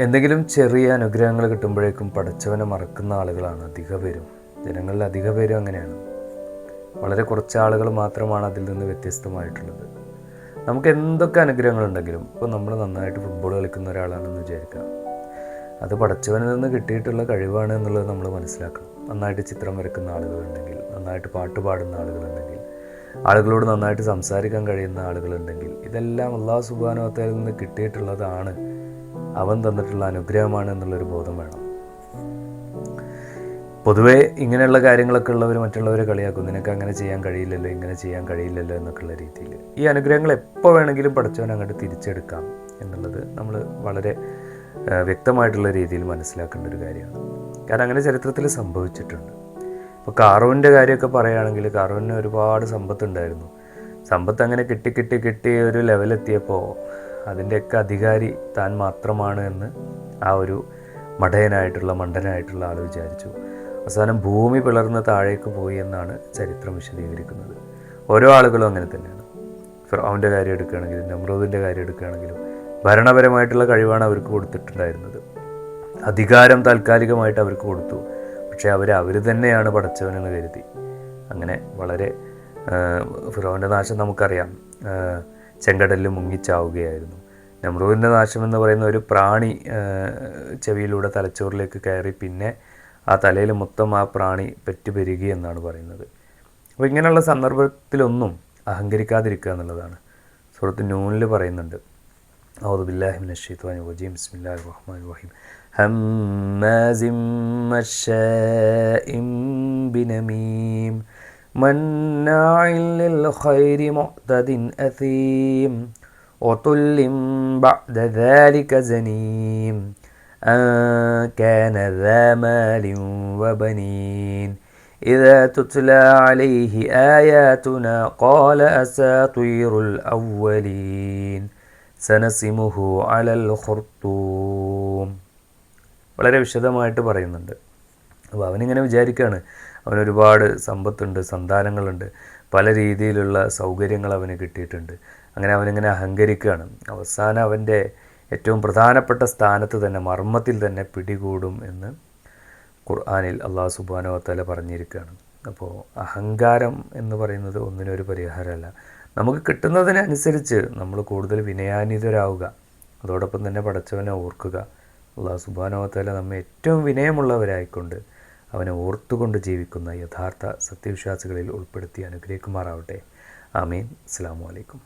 എന്തെങ്കിലും ചെറിയ അനുഗ്രഹങ്ങൾ കിട്ടുമ്പോഴേക്കും പടച്ചവനെ മറക്കുന്ന ആളുകളാണ് അധിക പേരും. ജനങ്ങളിൽ അധിക പേരും അങ്ങനെയാണ്. വളരെ കുറച്ച് ആളുകൾ മാത്രമാണ് അതിൽ നിന്ന് വ്യത്യസ്തമായിട്ടുള്ളത്. നമുക്ക് എന്തൊക്കെ അനുഗ്രഹങ്ങളുണ്ടെങ്കിലും, ഇപ്പോൾ നമ്മൾ നന്നായിട്ട് ഫുട്ബോൾ കളിക്കുന്ന ഒരാളാണെന്ന് വിചാരിക്കുക, അത് പടച്ചവനിൽ നിന്ന് കിട്ടിയിട്ടുള്ള കഴിവാണ് എന്നുള്ളത് നമ്മൾ മനസ്സിലാക്കണം. നന്നായിട്ട് ചിത്രം വരയ്ക്കുന്ന ആളുകളുണ്ടെങ്കിൽ, നന്നായിട്ട് പാട്ട് പാടുന്ന ആളുകളുണ്ടെങ്കിൽ, ആളുകളോട് നന്നായിട്ട് സംസാരിക്കാൻ കഴിയുന്ന ആളുകളുണ്ടെങ്കിൽ, ഇതെല്ലാം അല്ലാഹു സുബ്ഹാനഹു വ തആലയിൽ നിന്ന് കിട്ടിയിട്ടുള്ളതാണ്, അവൻ തന്നിട്ടുള്ള അനുഗ്രഹമാണ് എന്നുള്ളൊരു ബോധം വേണം. പൊതുവേ ഇങ്ങനെയുള്ള കാര്യങ്ങളൊക്കെ ഉള്ളവർ മറ്റുള്ളവരെ കളിയാക്കും, നിനക്ക് അങ്ങനെ ചെയ്യാൻ കഴിയില്ലല്ലോ, ഇങ്ങനെ ചെയ്യാൻ കഴിയില്ലല്ലോ എന്നൊക്കെയുള്ള രീതിയിൽ. ഈ അനുഗ്രഹങ്ങൾ എപ്പോൾ വേണമെങ്കിലും പടച്ചവൻ അങ്ങോട്ട് തിരിച്ചെടുക്കാം എന്നുള്ളത് നമ്മൾ വളരെ വ്യക്തമായിട്ടുള്ള രീതിയിൽ മനസ്സിലാക്കേണ്ട ഒരു കാര്യമാണ്. കാരണം അങ്ങനെ ചരിത്രത്തിൽ സംഭവിച്ചിട്ടുണ്ട്. ഇപ്പോൾ കാറൂൻ്റെ കാര്യമൊക്കെ പറയുകയാണെങ്കിൽ, കാറൂന് ഒരുപാട് സമ്പത്തുണ്ടായിരുന്നു. സമ്പത്ത് അങ്ങനെ കിട്ടി ഒരു ലെവലെത്തിയപ്പോൾ അതിൻ്റെയൊക്കെ അധികാരി താൻ മാത്രമാണ് എന്ന് ആ ഒരു മണ്ടനായിട്ടുള്ള ആൾ വിചാരിച്ചു. അവസാനം ഭൂമി പിളർന്ന് താഴേക്ക് പോയി എന്നാണ് ചരിത്രം വിശദീകരിക്കുന്നത്. ഓരോ ആളുകളും അങ്ങനെ തന്നെയാണ്. ഫിർഔൻ്റെ കാര്യം എടുക്കുകയാണെങ്കിലും, നമ്രൂദിൻ്റെ കാര്യം എടുക്കുകയാണെങ്കിലും, ഭരണപരമായിട്ടുള്ള കഴിവാണ് അവർക്ക് കൊടുത്തിട്ടുണ്ടായിരുന്നത്. അധികാരം താൽക്കാലികമായിട്ട് അവർക്ക് കൊടുത്തു. പക്ഷേ അവർ തന്നെയാണ് പടച്ചവനെന്ന് കരുതി. അങ്ങനെ വളരെ ഫിർഔൻ്റെ നാശം നമുക്കറിയാം, ചെങ്കടലിൽ മുങ്ങിച്ചാവുകയായിരുന്നു. നമ്രൂദിൻ്റെ നാശം എന്ന് പറയുന്ന ഒരു പ്രാണി ചെവിയിലൂടെ തലച്ചോറിലേക്ക് കയറി, പിന്നെ ആ തലയിൽ മൊത്തം ആ പ്രാണി പെറ്റുപെരുകി എന്നാണ് പറയുന്നത്. അപ്പോൾ ഇങ്ങനെയുള്ള സന്ദർഭത്തിലൊന്നും അഹങ്കരിക്കാതിരിക്കുക എന്നുള്ളതാണ്. സൂറത്ത് നൂനിൽ പറയുന്നുണ്ട്, അഊദു ബില്ലാഹി മിനശ് ശൈത്വാനിർ റജീം ബിസ്മില്ലാഹിർ റഹ്മാനിർ റഹീം ഹമ്മാസിം മശ്ശാഇം ബിനമീം മന്നാഇൻ ലിൽ ഖൈരി മുഅ്തദിൻ അസീം ഉതുല്ലിൻ ബഅദ ദാലിക സനീം كان ذا مال وبنين إذا تتلى عليه آياتنا قال أساطير الأولين سنسمه على الخرطوم. വളരെ വിശദമായിട്ട് പറയുന്നുണ്ട്. അപ്പോൾ അവനിങ്ങനെ വിചാരിക്കുകയാണ്, അവനൊരുപാട് സമ്പത്തുണ്ട്, സന്താനങ്ങളുണ്ട്, പല രീതിയിലുള്ള സൗകര്യങ്ങൾ അവന് കിട്ടിയിട്ടുണ്ട്. അങ്ങനെ അവനിങ്ങനെ അഹങ്കരിക്കുകയാണ്. അവസാനം അവൻ്റെ ഏറ്റവും പ്രധാനപ്പെട്ട സ്ഥാനത്ത് തന്നെ, മർമ്മത്തിൽ തന്നെ പിടികൂടും എന്ന് ഖുർആനിൽ അല്ലാഹു സുബ്ഹാനഹു വ തആല പറഞ്ഞിരിക്കുകയാണ്. അപ്പോൾ അഹങ്കാരം എന്ന് പറയുന്നത് ഒന്നിനൊരു പരിഹാരമല്ല. നമുക്ക് കിട്ടുന്നതിനനുസരിച്ച് നമ്മൾ കൂടുതൽ വിനയാന്വിതരാവുക, അതോടൊപ്പം തന്നെ പടച്ചവനെ ഓർക്കുക. അല്ലാഹു സുബ്ഹാനഹു വ തആല നമ്മെ ഏറ്റവും വിനയമുള്ളവരായിക്കൊണ്ട് അവനെ ഓർത്തുകൊണ്ട് ജീവിക്കുന്ന യഥാർത്ഥ സത്യവിശ്വാസികളിൽ ഉൾപ്പെടുത്തി അനുഗ്രഹിക്കുമാറാവട്ടെ. ആമീൻ. അസ്സലാമു അലൈക്കും.